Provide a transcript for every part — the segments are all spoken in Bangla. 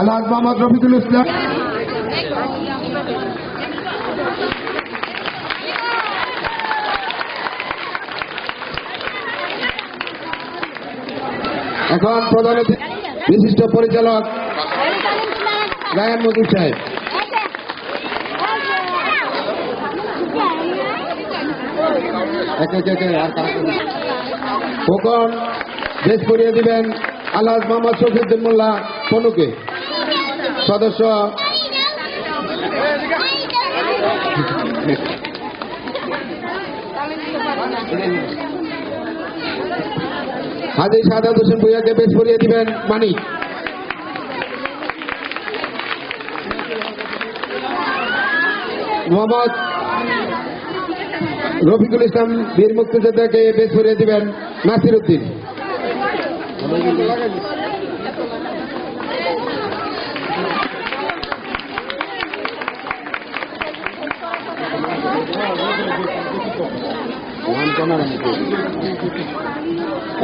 আলহাজ মোহাম্মদ রফিকুল ইসলাম। এখন প্রধান অতিথি বিশিষ্ট পরিচালক রায়ান মজিদ সাহেব। খোকন বেশ করিয়ে দিবেন আলহাজ মোহাম্মদ শফিউদ্দিন মোল্লা পনুকে। সদস্য হাজী সাদাত হোসেন ভূঁইয়াকে বেশ করিয়ে দিবেন মানিক। মোহাম্মদ রফিকুল ইসলাম বীর মুক্তিযোদ্ধাকে বেশ করিয়ে দিবেন নাসির উদ্দিন।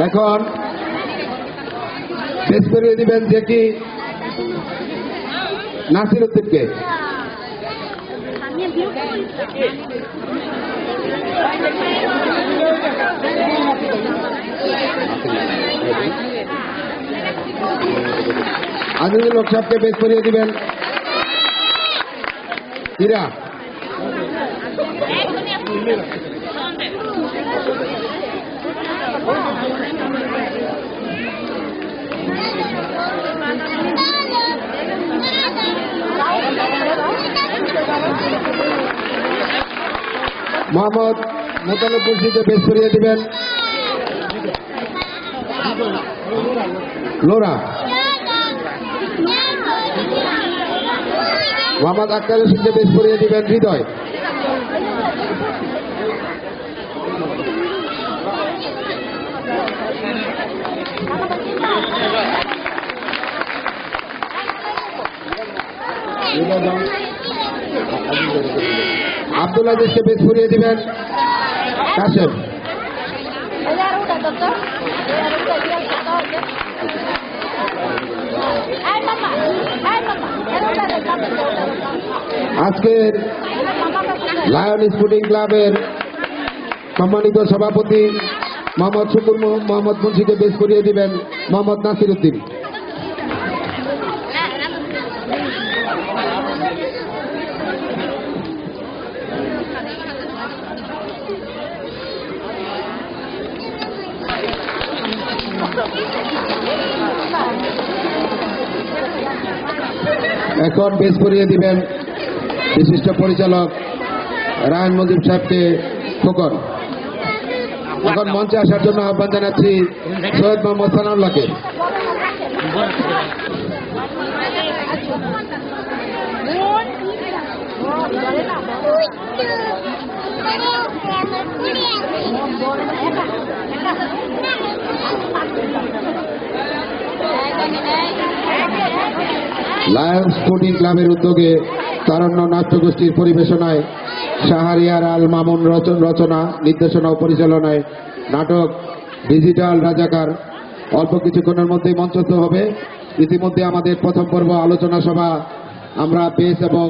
এখন বেশ করিয়ে দিবেন যে কি নাসির উদ্দিনকে। আজিজুল হক সাহেবকে বেশ করিয়ে দিবেন হীরা। মোহাম্মদ মোতালেব মুর্শিদকে বেশ করিয়ে দিবেন লোরা। মোহাম্মদ আক্তার হোসেনকে বেশ করিয়ে দিবেন হৃদয়। আব্দুল আজিজকে বেশ করিয়ে দিবেন কাশেম। আজকের লায়ন স্পোর্টিং ক্লাবের সম্মানিত সভাপতি মোহাম্মদ শুকুর মোহাম্মদ মুন্সিকে বেশ করিয়ে দিবেন মোহাম্মদ নাসির উদ্দিন। এখন বেশ করিয়ে দিবেন বিশিষ্ট পরিচালক রায়ান মজিদ সাহেবকে খোকন। এখন মঞ্চে আসার জন্য আহ্বান জানাচ্ছি সৈয়দ মোহাম্মদ সানাউল্লাহকে। লায়ন্স স্পোর্টিং ক্লাবের উদ্যোগে তারুণ্য নাট্যগোষ্ঠীর পরিবেশনায় শাহরিয়ার আল মামুন রচনা নির্দেশনা ও পরিচালনায় নাটক ডিজিটাল রাজাকার অল্প কিছুক্ষণের মধ্যেই মঞ্চস্থ হবে। ইতিমধ্যে আমাদের প্রথম পর্ব আলোচনা সভা আমরা বেশ এবং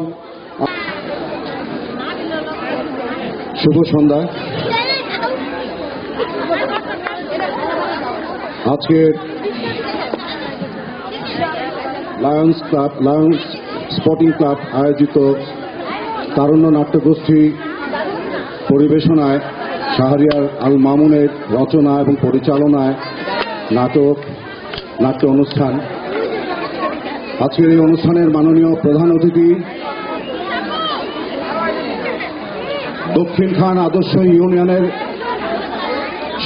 শুভ সন্ধ্যা। আজকের লায়ন্স স্পোর্টিং ক্লাব আয়োজিত তারুণ্য নাট্যগোষ্ঠী পরিবেশনায় শাহরিয়ার আল মামুনের রচনা এবং পরিচালনায় নাট্য অনুষ্ঠান। আজকের এই অনুষ্ঠানের মাননীয় প্রধান অতিথি দক্ষিণ খান আদর্শ ইউনিয়নের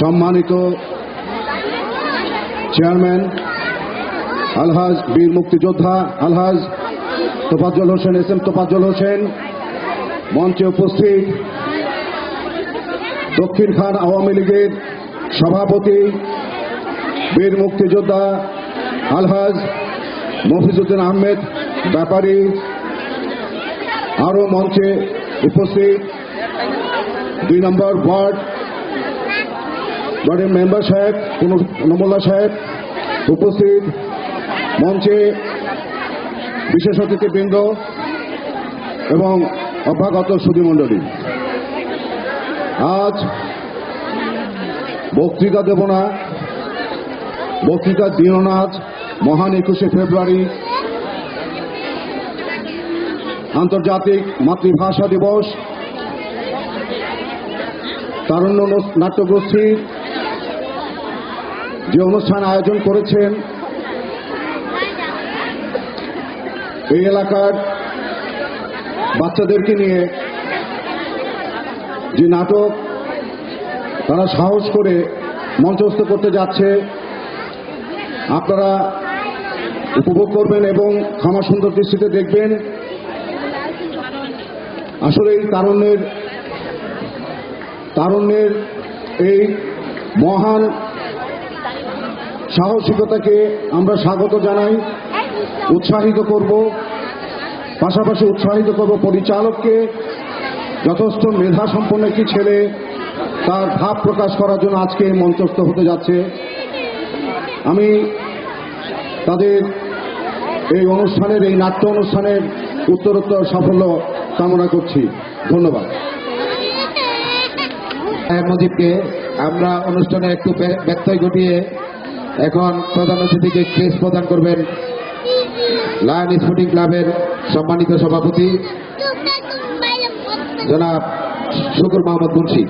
সম্মানিত চেয়ারম্যান আলহাজ বীর মুক্তিযোদ্ধা আলহাজ তোফাজ্জল হোসেন এস.এম. তোফাজ্জল হোসেন। মঞ্চে উপস্থিত দক্ষিণ খান আওয়ামী লীগের সভাপতি বীর মুক্তিযোদ্ধা আলহাজ মফিজউদ্দিন আহমেদ ব্যাপারী। আরও মঞ্চে উপস্থিত 2 নম্বর ওয়ার্ডের মেম্বার সাহেব নমুল্লা সাহেব উপস্থিত, মঞ্চে বিশেষ অতিথিবৃন্দ এবং অভ্যাগত সুধীমণ্ডলী, আজ বক্তৃতা দেব না, বক্তৃতা দিও না। আজ মহান 21শে ফেব্রুয়ারি আন্তর্জাতিক মাতৃভাষা দিবস। তারুণ্য নাট্যগোষ্ঠীর যে অনুষ্ঠান আয়োজন করেছেন, এই এলাকার বাচ্চাদেরকে নিয়ে যে নাটক তারা সাহস করে মঞ্চস্থ করতে যাচ্ছে, আপনারা উপভোগ করবেন এবং ক্ষমা সুন্দর দৃষ্টিতে দেখবেন। আসলে এই তারুণ্যের এই মহান সাহসিকতাকে আমরা স্বাগত জানাই, উৎসাহিত করব। পাশাপাশি উৎসাহিত করব পরিচালককে, যথেষ্ট মেধা সম্পন্ন একটি ছেলে তার ভাব প্রকাশ করার জন্য আজকে মঞ্চস্থ হতে যাচ্ছে। আমি তাদের এই অনুষ্ঠানের, এই নাট্য অনুষ্ঠানের উত্তরোত্তর সাফল্য কামনা করছি। ধন্যবাদ। মজিবকে আমরা অনুষ্ঠানে একটু ব্যত্যয় ঘটিয়ে এখন প্রধান অতিথিকে ক্রেস প্রদান করবেন লায়ন স্পোর্টিং ক্লাবের সম্মানিত সভাপতি জনাব শুকুর মোহাম্মদ মুন্সি।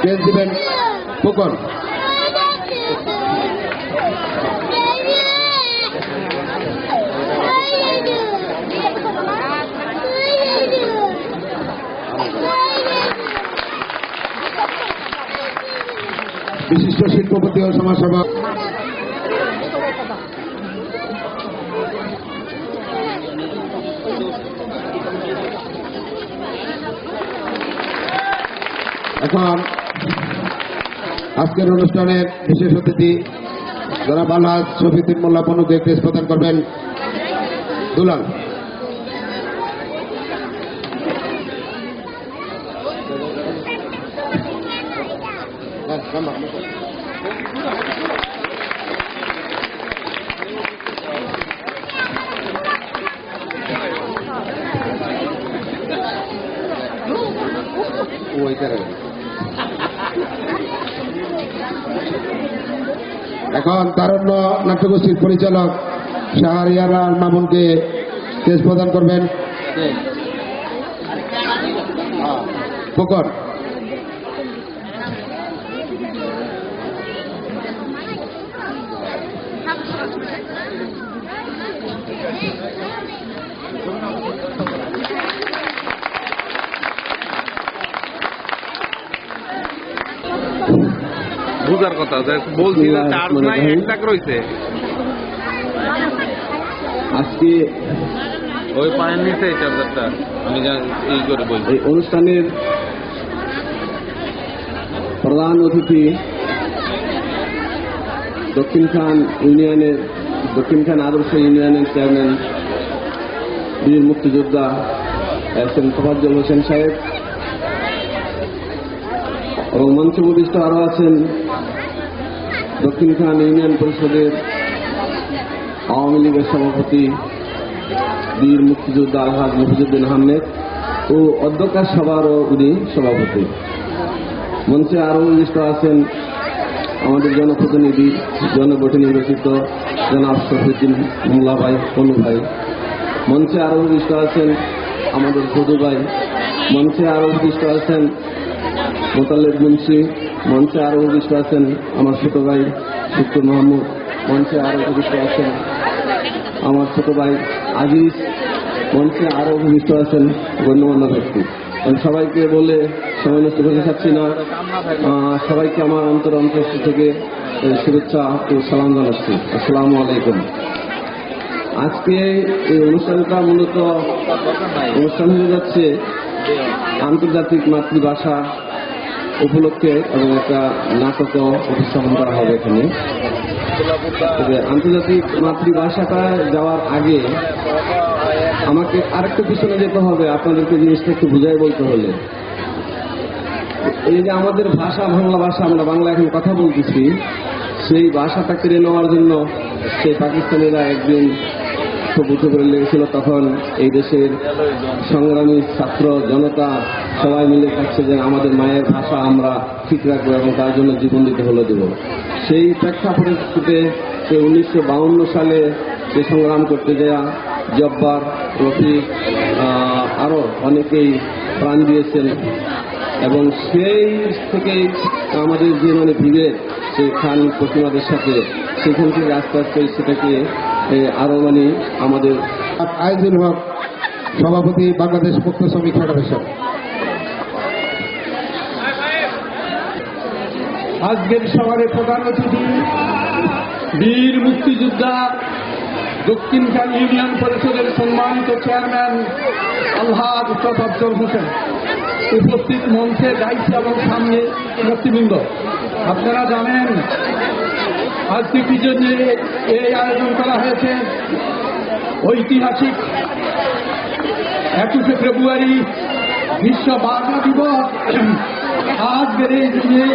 ক্রেস দিবেন ফুকন। বিশিষ্ট শিল্পপতি ও সমাজসেবক এখন আজকের অনুষ্ঠানের বিশেষ অতিথি যারা বালাজ শফিউদ্দিন মোল্লা পনুকে ক্রেস প্রদান করবেন দুলাল। এখন তারুণ্য নাট্যগোষ্ঠীর পরিচালক শাহরিয়ার আল মামুনকে ক্রেস প্রদান করবেন ফুকন। বুঝার কথা বলছি যে চার্জ নাই, 1 লাখ রয়েছে। আজকে ওই পায়ের নিচে চার্জারটা আমি এই করে বলছি। এই অনুষ্ঠানের প্রধান অতিথি দক্ষিণখান আদর্শ ইউনিয়নের চেয়ারম্যান বীর মুক্তিযোদ্ধা এস.এম. তোফাজ্জল হোসেন সাহেব এবং মঞ্চে উপবিষ্ট আরও আছেন দক্ষিণখান ইউনিয়ন পরিষদের আওয়ামী লীগের সভাপতি বীর মুক্তিযোদ্ধা আলহাজ মফিজউদ্দিন আহমেদ ও অধ্যক্ষার সভারও উনি সভাপতি। মঞ্চে আরও উপবিষ্ট আছেন আমাদের জনপ্রতিনিধি, জনগঠে নির্বাচিত জনাব শফিউদ্দিন মোল্লা ভাই, পনু ভাই। মঞ্চে আরও উপবিষ্ট আছেন আমাদের সদু ভাই। মঞ্চে আরও উপবিষ্ট আছেন মোতালেব মুন্সি। মঞ্চে আরও উপবিষ্ট আছেন আমার ছোট ভাই শুকুর মাহমুদ। মঞ্চে আরও উপবিষ্ট আছেন আমার ছোট ভাই আজিজ। মঞ্চে আরও উপবিষ্ট আছেন গণ্যমান্য ব্যক্তি। সবাইকে বলে সময় নষ্ট করতে চাচ্ছি না, সবাইকে আমার অন্তর থেকে শুভেচ্ছা ও সালাম জানাচ্ছি। আসসালামু আলাইকুম। আজকে এই অনুষ্ঠানটা মূলত অনুষ্ঠান হয়ে যাচ্ছে আন্তর্জাতিক মাতৃভাষা উপলক্ষে এবং একটা নাটকও উপস্থাপন করা হবে এখানে। তবে আন্তর্জাতিক মাতৃভাষাটা যাওয়ার আগে আমাকে আরেকটু পিছনে যেতে হবে, আপনাদেরকে জিনিসটা একটু বুঝাই বলতে হলে। এই যে আমাদের ভাষা, বাংলা ভাষা, আমরা বাংলা এখন কথা বলতেছি, সেই ভাষাটা কেড়ে নেওয়ার জন্য সেই পাকিস্তানিরা একদিন খুব উঠে পড়ে লেগেছিল। তখন এই দেশের সংগ্রামী ছাত্র জনতা সবাই মিলে থাকছে যে আমাদের মায়ের ভাষা আমরা ঠিক রাখবো এবং তার জন্য জীবন দিতে হলে দেব। সেই প্রেক্ষাপটে 1952 সালে যে সংগ্রাম করতে যাওয়া জব্বার, রফিক, আরো অনেকেই প্রাণ দিয়েছেন এবং সেই থেকেই আমাদের যে বিভেদ সেই খান প্রতিমাদের সাথে, সেখান থেকে আস্তে আস্তে সেটাকে আরো আমাদের আইজুল হক, সভাপতি, বাংলাদেশ মুক্ত শ্রমিক ফেডারেশন। আজকের সভার প্রধান অতিথি বীর মুক্তিযোদ্ধা দক্ষিণখান ইউনিয়ন পরিষদের সম্মানিত চেয়ারম্যান আলহাজ আফজল হোসেন, উপস্থিত মঞ্চের দায়িত্ব এবং সামনে নেতৃবৃন্দ, আপনারা জানেন আজকে কি জন্য এই আয়োজন করা হয়েছে। ঐতিহাসিক 21শে ফেব্রুয়ারি বিশ্ব বাংলা দিবস। আজকের এই দিনে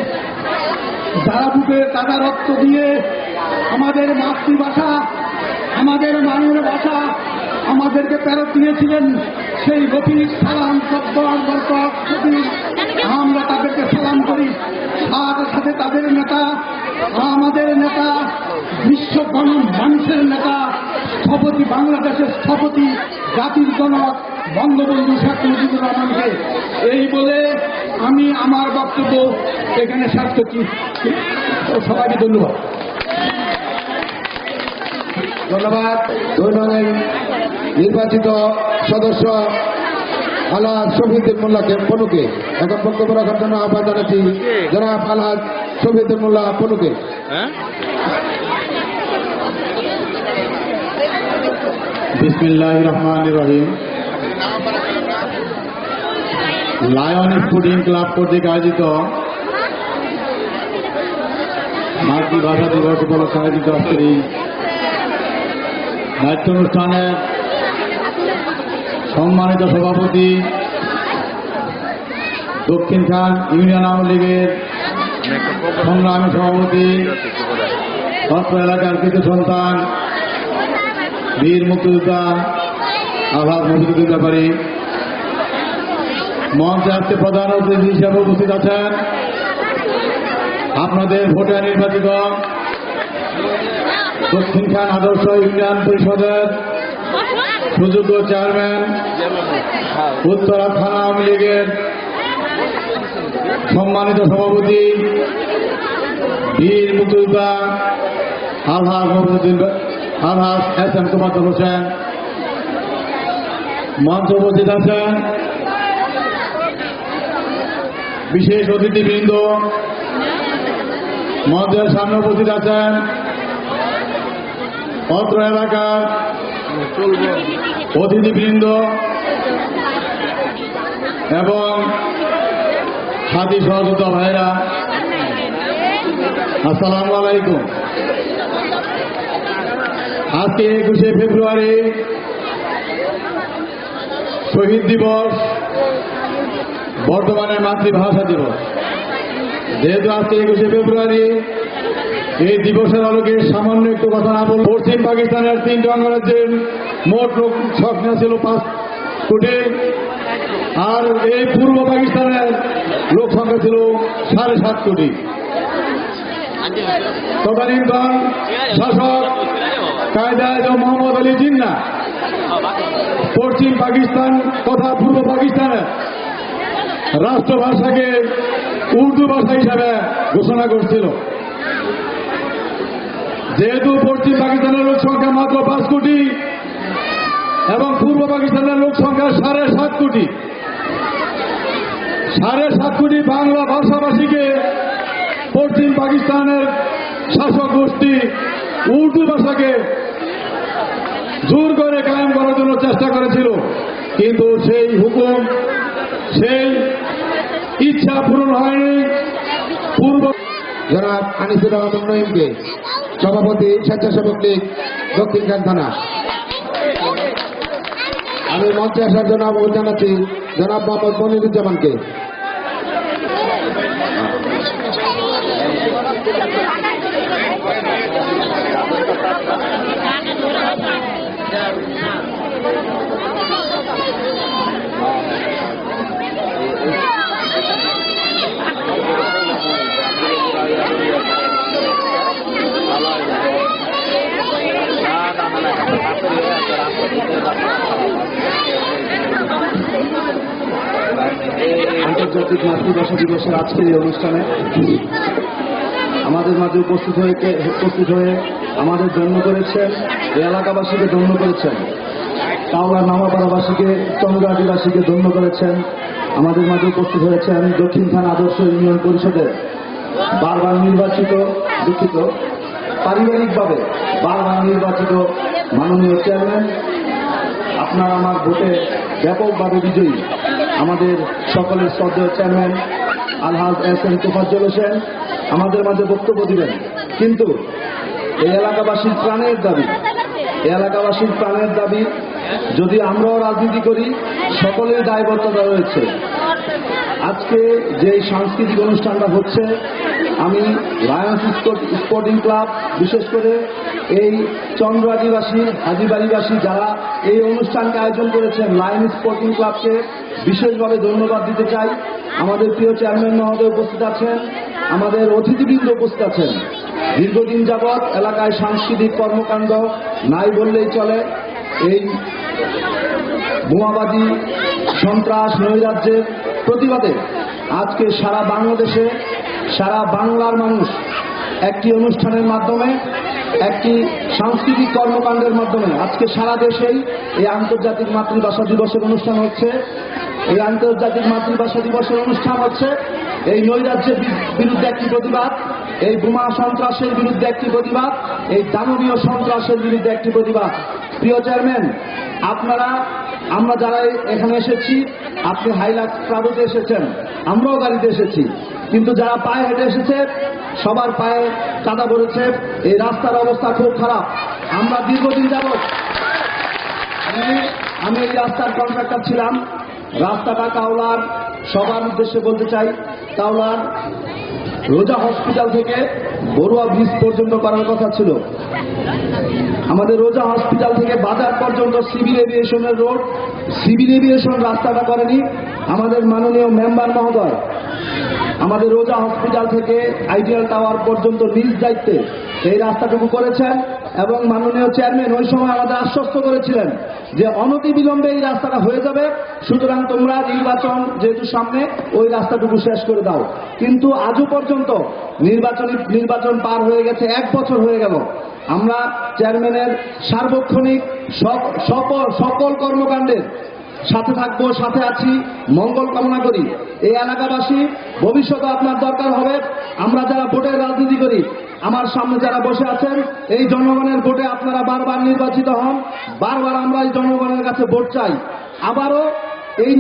যারা বুকে তারা রক্ত দিয়ে আমাদের মাতৃভাষা, আমাদের মায়ের ভাষা আমাদেরকে ফেরত দিয়েছিলেন, সেই রফিক, সালাম, জব্বার, বরকত, সতীশ, আমরা তাদেরকে সালাম করি। সাথে সাথে তাদের নেতা, আমাদের নেতা, বিশ্ব মানুষের নেতা, স্থপতি, বাংলাদেশের স্থপতি, জাতির জনক বঙ্গবন্ধু শেখ মুজিবুর রহমানকে এই বলে আমি আমার বক্তব্য এখানে শেষ করছি। সবাইকে ধন্যবাদ। ধন্যবাদ। ধন্যবাদ নির্বাচিত সদস্য আলহাজ শফিউদ্দিন মোল্লাকে পনুকে এখন বক্তব্য রাখার জন্য আহ্বান জানাচ্ছি জনাব আলহাজ শফিউদ্দিন মোল্লা পনুকে। বিসমিল্লাহির রহমানির রহিম। লায়ন স্পোর্টিং ক্লাব কর্তৃক আয়োজিত মাতৃভাষা দিবস উপলক্ষে আয়োজিত আজকের এই নাট্য অনুষ্ঠানের সম্মানিত সভাপতি, দক্ষিণখান ইউনিয়ন আওয়ামী লীগের সংগ্রামী সভাপতি, অত্র এলাকার কৃতি সন্তান, বীর মুক্তিযোদ্ধা আলহাজ মফিজুদ্দিন ব্যাপারী, মঞ্চে আজকে প্রধান অতিথি হিসাবে উপস্থিত আছেন আপনাদের ভোটে নির্বাচিত দক্ষিণখান আদর্শ ইউনিয়ন পরিষদের সুযোগ্য চেয়ারম্যান, উত্তরা থানা আওয়ামী লীগের সম্মানিত সভাপতি, বীর মুক্তিযোদ্ধা আলহাজ মফিজুদ্দিন, আলহাজ এস.এম. তোফাজ্জল হোসেন, মঞ্চে উপস্থিত আছেন বিশেষ অতিথিবৃন্দ, মঞ্চের সামনে উপস্থিত আছেন অত্র এলাকার অতিথিবৃন্দ এবং সাথী সহযোদ্ধা ভাইরা, আসসালামু আলাইকুম। আজকে 21শে ফেব্রুয়ারি শহীদ দিবস, বর্তমানে মাতৃভাষা দিবস। যেহেতু আজকে 21শে ফেব্রুয়ারি, এই দিবসের আলোকে সামান্য একটু কথা না বলব। পশ্চিম পাকিস্তানের 3টি অঙ্গরাজ্যের মোট লোক সংখ্যা ছিল 5 কোটি, আর এই পূর্ব পাকিস্তানের লোক সংখ্যা ছিল 7.5 কোটি। তদানীন্তন শাসক কায়দা আজম মোহাম্মদ আলী জিন্না পশ্চিম পাকিস্তান তথা পূর্ব পাকিস্তানের রাষ্ট্রভাষাকে উর্দু ভাষা হিসাবে ঘোষণা করছিল। যেহেতু পশ্চিম পাকিস্তানের লোক সংখ্যা মাত্র 5 কোটি এবং পূর্ব পাকিস্তানের লোক সংখ্যা 7.5 কোটি, 7.5 কোটি বাংলা ভাষাভাষীকে পশ্চিম পাকিস্তানের শাসক গোষ্ঠী উর্দু ভাষাকে জোর করে কায়েম করার জন্য চেষ্টা করেছিল, কিন্তু সেই হুকুম, সেই ইচ্ছা পূরণ হয়নি। পূর্ব জনাব আনিসুর রহমান নঈমকে সভাপতি স্বেচ্ছাসেবক লীগ দক্ষিণ খান থানা। আমি মঞ্চে আসার জন্য অনুরোধ জানাচ্ছি জনাব মোহাম্মদ মনিরুজ্জামানকে। আন্তর্জাতিক মাতৃভাষা দিবসের আজকের এই অনুষ্ঠানে আমাদের মাঝে উপস্থিত হয়ে আমাদের ধন্য করেছেন, এই এলাকাবাসীকে ধন্য করেছেন, কাওলা নামাপাড়াবাসীকে, চন্দ্রাদিবাসীকে ধন্য করেছেন। আমাদের মাঝে উপস্থিত হয়েছেন দক্ষিণ থানা আদর্শ ইউনিয়ন পরিষদের বারবার নির্বাচিত, দুঃখিত, পারিবারিকভাবে বারবার নির্বাচিত মাননীয় চেয়ারম্যান, আপনার আমার ভোটে ব্যাপকভাবে বিজয়ী আমাদের সকলের শ্রদ্ধেয় চেয়ারম্যান আলহাজ এস এম তোফাজ্জল হোসেন আমাদের মাঝে বক্তব্য দিবেন। কিন্তু এই এলাকাবাসীর প্রাণের দাবি, যদি আমরাও রাজনীতি করি সকলের দায়বদ্ধতা রয়েছে। আজকে যে সাংস্কৃতিক অনুষ্ঠানটা হচ্ছে, আমি লায়ন্স স্পোর্টিং ক্লাব, বিশেষ করে এই চন্দ্র আদিবাসী, হাজিবাড়িবাসী যারা এই অনুষ্ঠানকে আয়োজন করেছেন, লায়ন্স স্পোর্টিং ক্লাবকে বিশেষভাবে ধন্যবাদ দিতে চাই। আমাদের প্রিয় চেয়ারম্যান মহোদয় উপস্থিত আছেন, আমাদের অতিথিবৃন্দ উপস্থিত আছেন। দীর্ঘদিন যাবৎ এলাকায় সাংস্কৃতিক কর্মকাণ্ড নাই বললেই চলে। এই বোমাবাজি, সন্ত্রাস, নৈরাজ্যের প্রতিবাদে আজকে সারা বাংলাদেশে, সারা বাংলার মানুষ একটি অনুষ্ঠানের মাধ্যমে, একটি সাংস্কৃতিক কর্মকাণ্ডের মাধ্যমে আজকে সারা দেশেই এই আন্তর্জাতিক মাতৃভাষা দিবসের অনুষ্ঠান হচ্ছে। এই আন্তর্জাতিক মাতৃভাষা দিবসের অনুষ্ঠান হচ্ছে এই নৈরাজ্যের বিরুদ্ধে একটি প্রতিবাদ, এই বোমা সন্ত্রাসের বিরুদ্ধে একটি প্রতিবাদ, এই দানবীয় সন্ত্রাসের বিরুদ্ধে একটি প্রতিবাদ। প্রিয় চেয়ারম্যান, আমরা যারা এখানে এসেছি, আপনি হাইলাক্স প্রাডোতে এসেছেন, আমরাও গাড়িতে এসেছি, কিন্তু যারা পায়ে হেঁটে এসেছে সবার পায়ে কাদা পড়েছে। এই রাস্তার অবস্থা খুব খারাপ। আমরা দীর্ঘদিন যাবৎ, আমি এই রাস্তার কন্ট্রাক্টর ছিলাম। রাস্তাটা কাওলার, সবার উদ্দেশ্যে বলতে চাই, কাওলার রোজা হসপিটাল থেকে বড়ুয়া ব্রিজ পর্যন্ত করার কথা ছিল। আমাদের রোজা হসপিটাল থেকে বাজার পর্যন্ত সিভিল এভিয়েশনের রোড, সিভিল এভিয়েশন রাস্তাটা করেনি আমাদের মাননীয় মেম্বার মহোদয়। আমাদের রোজা হসপিটাল থেকে আইডিয়াল টাওয়ার পর্যন্ত নিজ দায়িত্বে এই রাস্তাটুকু করেছেন এবং মাননীয় চেয়ারম্যান ওই সময় আমাদের আশ্বস্ত করেছিলেন যে অনতিবিলম্বে এই রাস্তাটা হয়ে যাবে, সুতরাং তোমরা নির্বাচন যেহেতু সামনে, ওই রাস্তাটুকু শেষ করে দাও। কিন্তু আজও পর্যন্ত নির্বাচন পার হয়ে গেছে, 1 বছর হয়ে গেল। আমরা চেয়ারম্যানের সার্বক্ষণিক সকল কর্মকাণ্ডের সাথে থাকবো, সাথে আছি, মঙ্গল কামনা করি। এই এলাকাবাসী ভবিষ্যতে আপনার দরকার হবে। আমরা যারা ভোটের রাজনীতি করি, আমার সামনে যারা বসে আছেন, এই জনগণের ভোটে আপনারা বারবার নির্বাচিত হন, বারবার আমরা এই জনগণের কাছে ভোট চাই। আবারও এই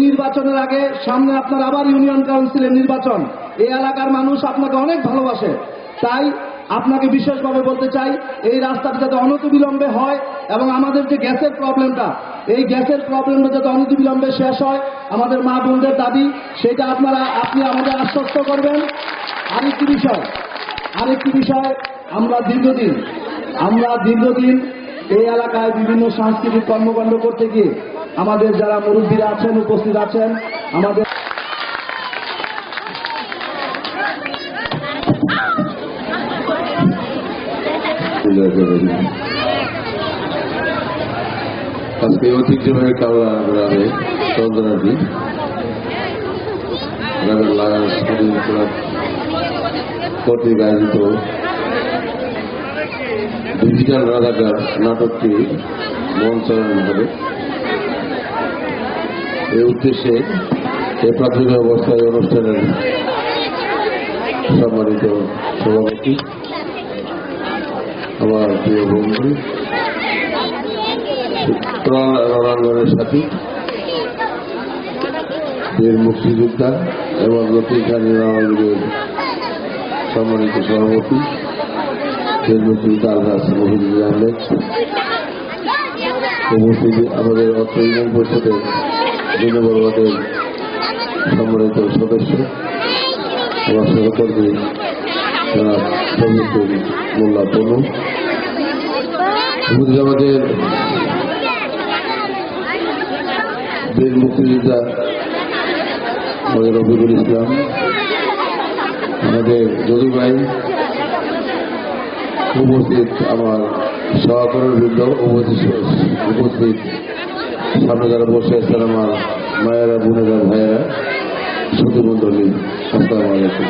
নির্বাচনের আগে সামনে আপনার আবার ইউনিয়ন কাউন্সিলের নির্বাচন। এই এলাকার মানুষ আপনাকে অনেক ভালোবাসে, তাই আপনাকে বিশেষভাবে বলতে চাই, এই রাস্তাটা যাতে অনতিবিলম্বে হয় এবং আমাদের যে গ্যাসের প্রবলেমটা, এই গ্যাসের প্রবলেমটা যাতে অনতিবিলম্বে শেষ হয়, আমাদের মা বোনদের দাবি, সেটা আপনি আমাদের আশ্বস্ত করবেন। আরেকটি বিষয়, আমরা দীর্ঘদিন এই এলাকায় বিভিন্ন সাংস্কৃতিক কর্মকাণ্ড করতে গিয়ে আমাদের যারা মুরব্বীরা আছেন, উপস্থিত আছেন, আমাদের আজকে ঐতিহ্যবাহী কাওলা গ্রামে চন্দ্রাদি গ্রামের লায়ন্স স্পোর্টিং ক্লাব কর্তৃক আয়োজিত ডিজিটাল রাজাকার নাটকটি মঞ্চায়ন হবে। এই উদ্দেশ্যে এই প্রাথমিক অবস্থায় অনুষ্ঠানের সম্মানিত সভাপতি, আমার প্রিয় বন্ধু, রণাঙ্গনের সাথী, বীর মুক্তিযোদ্ধা এবং দক্ষিণ খানি আওয়ামী লীগের সম্মানিত সভাপতি বীর মুক্তিযোদ্ধা আলহাজ মহিদুল আহমেদ, উপস্থিত আমাদের অর্থ ইউনিয়ন পরিষদের দিনবর্গদের সম্মানিত সদস্য এবং সহকর্মী জনাব শহীদুল মোল্লা পনু, আমাদের বীর মুক্তিযোদ্ধা আমাদের রফিকুল ইসলাম, আমাদের যদু ভাই, উপস্থিত আমার সহকর্মীবৃন্দ, উপস্থিত সামনে যারা বসে আছেন আমার মায়েরা, বোনেরা, ভাইয়েরা, সুধী মন্ডলী, আসসালামু আলাইকুম।